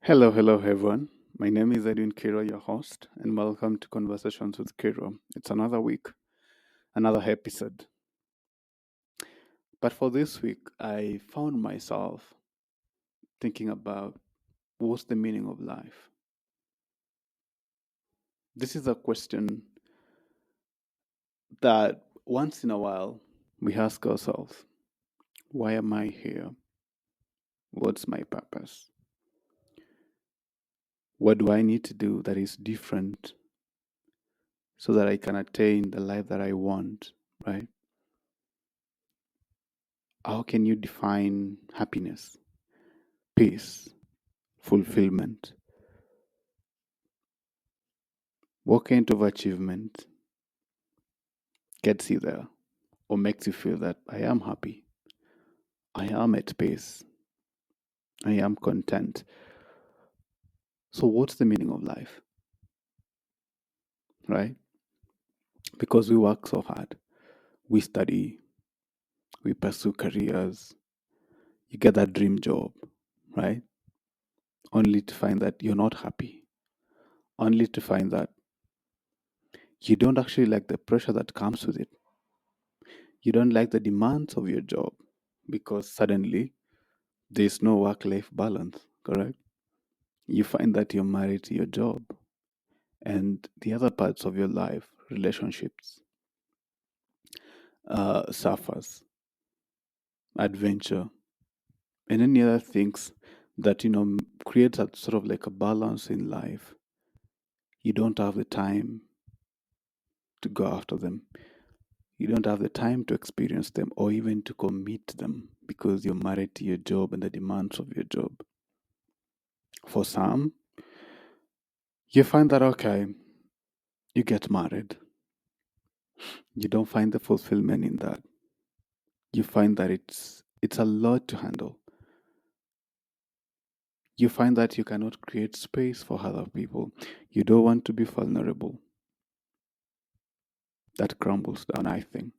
Hello everyone. My name is Edwin Kiro, your host, and welcome to Conversations with Kiro. It's another week, another episode. But for this week, I found myself thinking about what's the meaning of life? This is a question that once in a while we ask ourselves, why am I here? What's my purpose? What do I need to do that is different so that I can attain the life that I want, right? How can you define happiness, peace, fulfillment? What kind of achievement gets you there or makes you feel that I am happy, I am at peace, I am content? So, what's the meaning of life, right? Because we work so hard, we study, we pursue careers, you get that dream job, right? Only to find that you're not happy, only to find that you don't actually like the pressure that comes with it. You don't like the demands of your job because suddenly there's no work life balance, correct? You find that you're married to your job and the other parts of your life, relationships, suffers, adventure, and any other things that creates a sort of like a balance in life. You don't have the time to go after them. You don't have the time to experience them or even to commit to them because you're married to your job and the demands of your job. For some, you find that okay, you get married. You don't find the fulfillment in that. You find that it's a lot to handle. You find that you cannot create space for other people. You don't want to be vulnerable. That crumbles down, I think.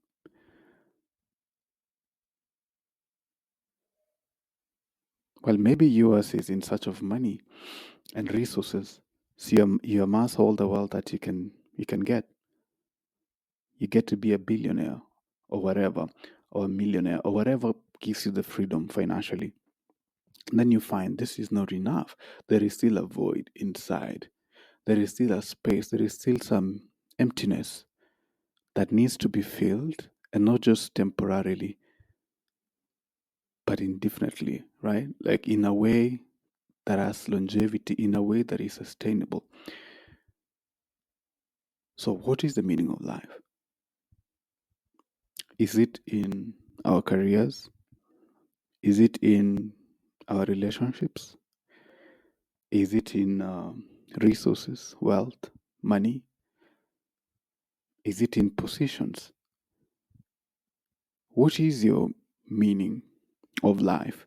Well, maybe yours is in search of money and resources. So you amass all the wealth that you can get. You get to be a billionaire or whatever, or a millionaire or whatever gives you the freedom financially. And then you find this is not enough. There is still a void inside. There is still a space. There is still some emptiness that needs to be filled, and not just temporarily, but indefinitely, right? Like in a way that has longevity, in a way that is sustainable. So, what is the meaning of life? Is it in our careers? Is it in our relationships? Is it in resources, wealth, money? Is it in positions? What is your meaning of life?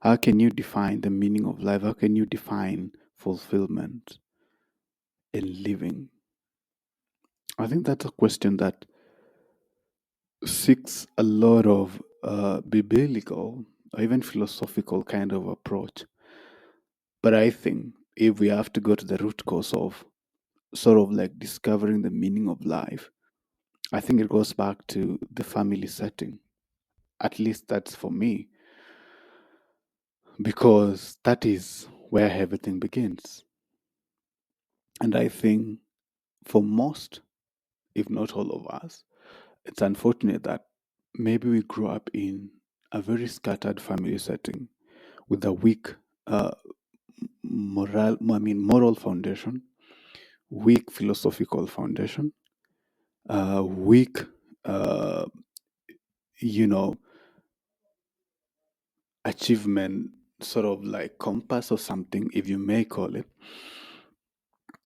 How can you define the meaning of life? How can you define fulfillment in living? I think that's a question that seeks a lot of biblical or even philosophical kind of approach. But I think if we have to go to the root cause of sort of like discovering the meaning of life, I think it goes back to the family setting. At least that's for me, because that is where everything begins. And I think for most, if not all of us, it's unfortunate that maybe we grew up in a very scattered family setting with a weak moral foundation, weak philosophical foundation, weak, uh, you know, achievement sort of like compass or something, if you may call it.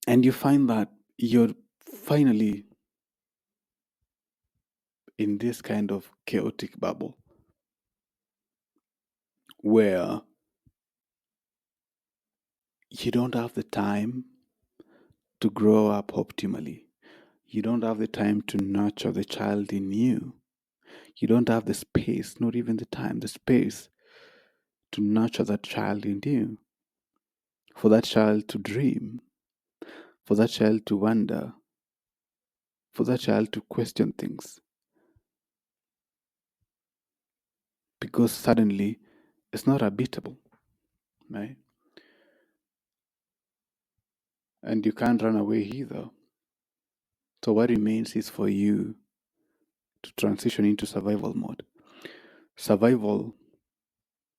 And you find that you're finally in this kind of chaotic bubble where you don't have the time to grow up optimally. You don't have the time to nurture the child in you. You don't have the space, not even the time, the space to nurture that child in you. for that child to dream, for that child to wonder, for that child to question things. Because suddenly it's not habitable, right? And you can't run away either. So what remains is for you to transition into survival mode. Survival,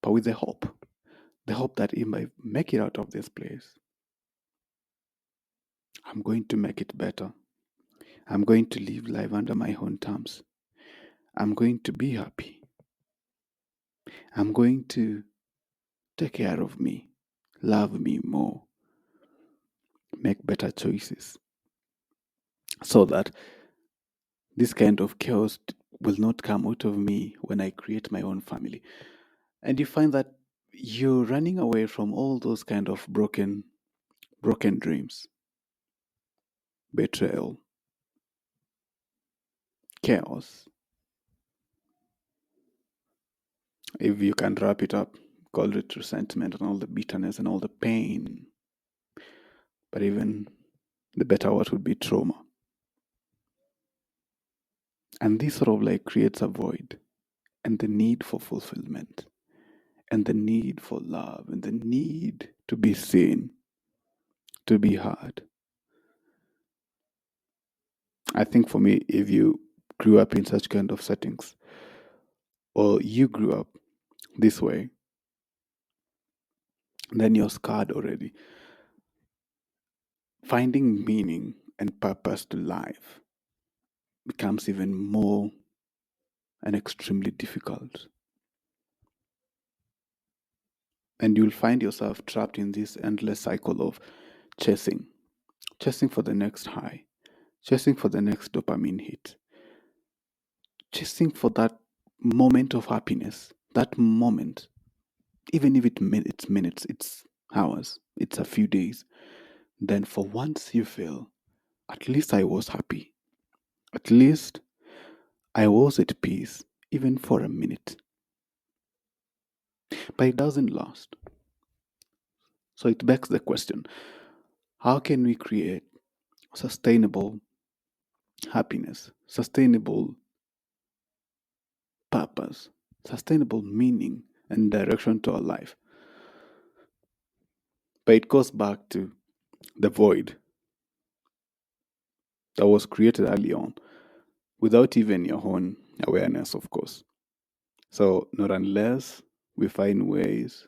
but with the hope that if I make it out of this place, I'm going to make it better. I'm going to live life under my own terms. I'm going to be happy. I'm going to take care of me, love me more, make better choices, so that this kind of chaos will not come out of me when I create my own family. And you find that you're running away from all those kind of broken dreams, betrayal, chaos. If you can wrap it up, call it resentment and all the bitterness and all the pain. But even the better word would be trauma. And this sort of like creates a void and the need for fulfillment and the need for love and the need to be seen, to be heard. I think for me, if you grew up in such kind of settings, or you grew up this way, then you're scarred already. Finding meaning and purpose to life becomes even more and extremely difficult. And you'll find yourself trapped in this endless cycle of chasing for the next high, chasing for the next dopamine hit, chasing for that moment of happiness, that moment, even if it's minutes, it's hours, it's a few days. Then for once you feel, at least I was happy. At least I was at peace, even for a minute. But it doesn't last. So it begs the question, how can we create sustainable happiness, sustainable purpose, sustainable meaning and direction to our life? But it goes back to the void that was created early on without even your own awareness, of course. So, not unless we find ways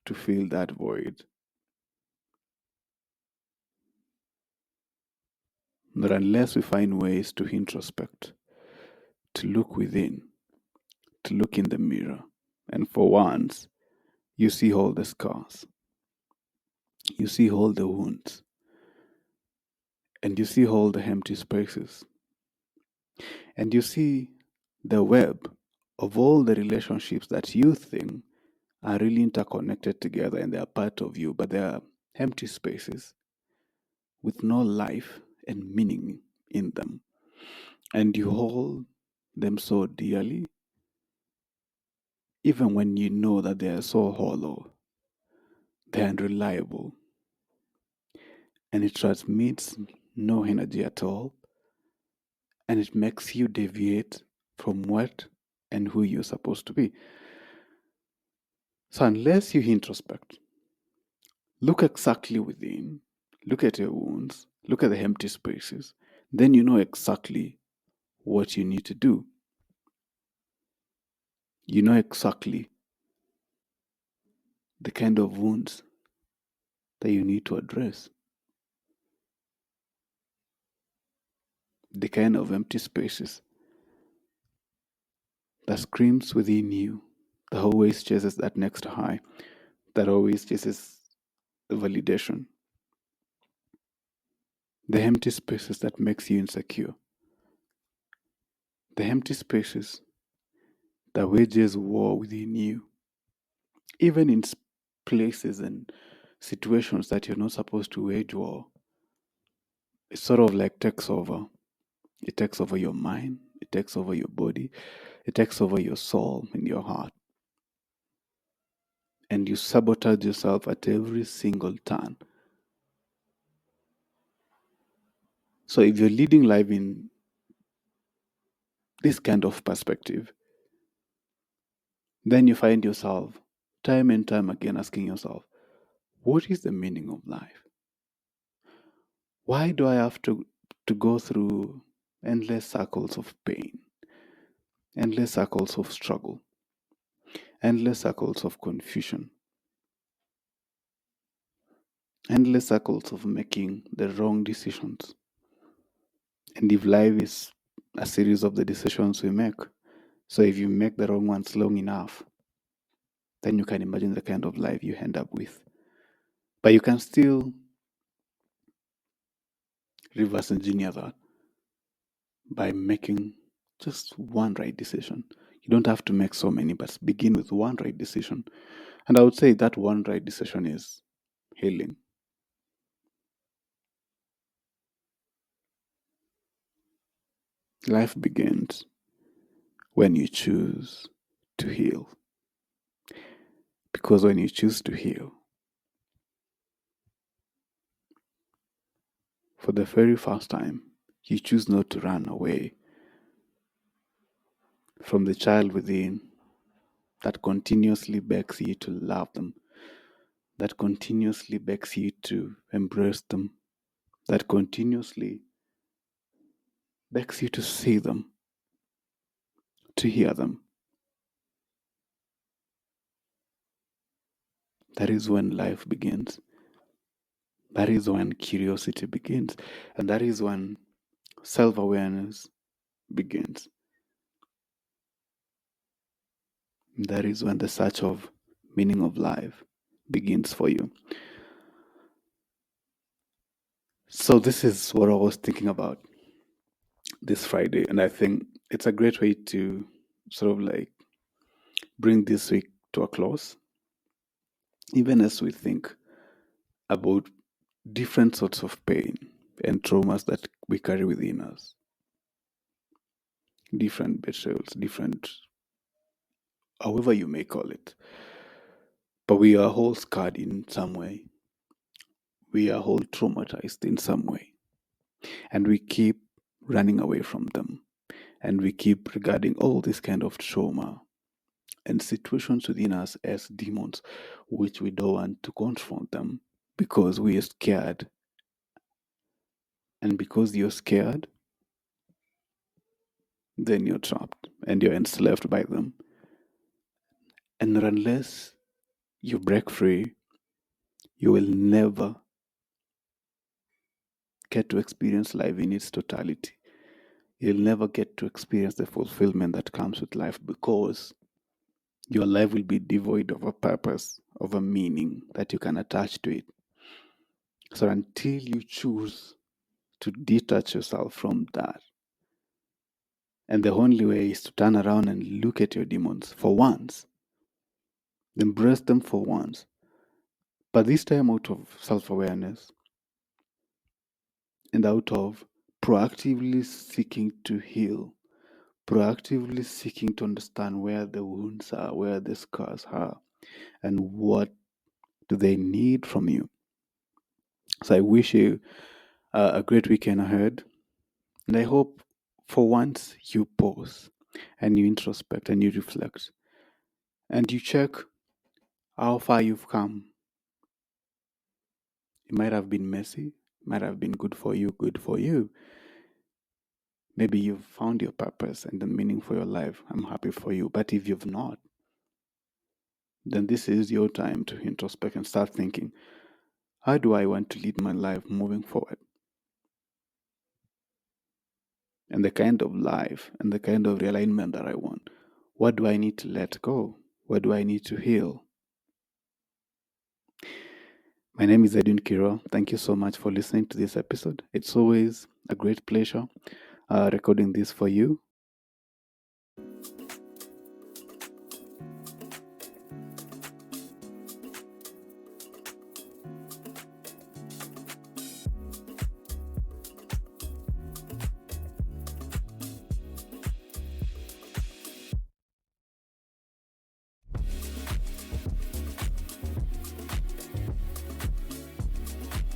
to fill that void, not unless we find ways to introspect, to look within, to look in the mirror, and for once, you see all the scars, you see all the wounds, and you see all the empty spaces, and you see the web of all the relationships that you think are really interconnected together and they are part of you, but they are empty spaces with no life and meaning in them. And you hold them so dearly, even when you know that they are so hollow, they're unreliable, and it transmits no energy at all, and it makes you deviate from what and who you're supposed to be. So unless you introspect, look exactly within, look at your wounds, look at the empty spaces, then you know exactly what you need to do. You know exactly the kind of wounds that you need to address, the kind of empty spaces that screams within you, that always chases that next high, that always chases the validation, the empty spaces that makes you insecure, the empty spaces that wages war within you, even in places and situations that you're not supposed to wage war. It sort of like takes over. It takes over your mind, it takes over your body, it takes over your soul and your heart. and you sabotage yourself at every single turn. So if you're leading life in this kind of perspective, then you find yourself time and time again asking yourself, what is the meaning of life? Why do I have to go through endless circles of pain, endless circles of struggle, endless circles of confusion, endless circles of making the wrong decisions? And if life is a series of the decisions we make, so if you make the wrong ones long enough, then you can imagine the kind of life you end up with. But you can still reverse engineer that by making just one right decision. You don't have to make so many, but begin with one right decision. And I would say that one right decision is healing. Life begins when you choose to heal. Because when you choose to heal, for the very first time, you choose not to run away from the child within that continuously begs you to love them, that continuously begs you to embrace them, that continuously begs you to see them, to hear them. That is when life begins. That is when curiosity begins. And that is when self awareness begins. That is when the search of meaning of life begins for you. So, this is what I was thinking about this Friday. And I think it's a great way to sort of like bring this week to a close, even as we think about different sorts of pain and traumas that we carry within us, different betrayals, different, however you may call it. But we are all scarred in some way. We are all traumatized in some way. And we keep running away from them. And we keep regarding all this kind of trauma and situations within us as demons, which we don't want to confront them because we are scared. And because you're scared, then you're trapped and you're enslaved by them. And unless you break free, you will never get to experience life in its totality. You'll never get to experience the fulfillment that comes with life because your life will be devoid of a purpose, of a meaning that you can attach to it. So until you choose to detach yourself from that, and the only way is to turn around and look at your demons for once, embrace them for once, but this time out of self awareness and out of proactively seeking to heal, proactively seeking to understand where the wounds are, where the scars are, and what do they need from you. So I wish you a great weekend ahead, and I hope for once you pause and you introspect and you reflect and you check how far you've come. It might have been messy, might have been good for you, good for you. Maybe you've found your purpose and the meaning for your life. I'm happy for you. But if you've not, then this is your time to introspect and start thinking, how do I want to lead my life moving forward? And the kind of life and the kind of realignment that I want. What do I need to let go? What do I need to heal? My name is Edwin Kiro. Thank you so much for listening to this episode. It's always a great pleasure recording this for you.